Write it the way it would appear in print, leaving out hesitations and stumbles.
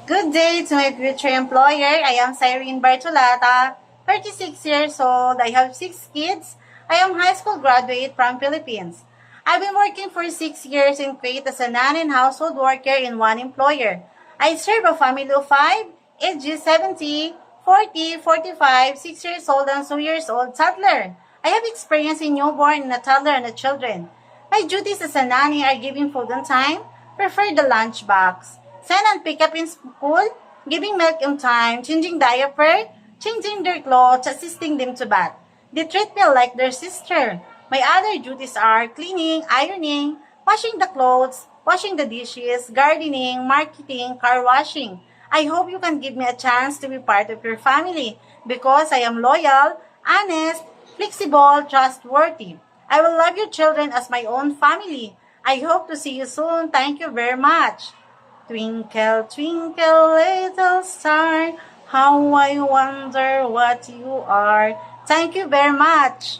Good day to my future employer. I am Cyrene Bartolata, 36 years old. I have 6 kids. I am high school graduate from Philippines. I've been working for 6 years in Kuwait as a nanny and household worker in one employer. I serve a family of 5, ages 70, 40, 45, 6 years old, and 2 years old toddler. I have experience in newborn and a toddler and the children. My duties as a nanny are giving food on time, prefer the lunch box, send and pick up in school, giving milk on time, changing diaper, changing their clothes, assisting them to bath. They treat me like their sister. My other duties are cleaning, ironing, washing the clothes, washing the dishes, gardening, marketing, car washing. I hope you can give me a chance to be part of your family because I am loyal, honest, flexible, trustworthy. I will love your children as my own family. I hope to see you soon. Thank you very much. Twinkle, twinkle, little star, how I wonder what you are. Thank you very much.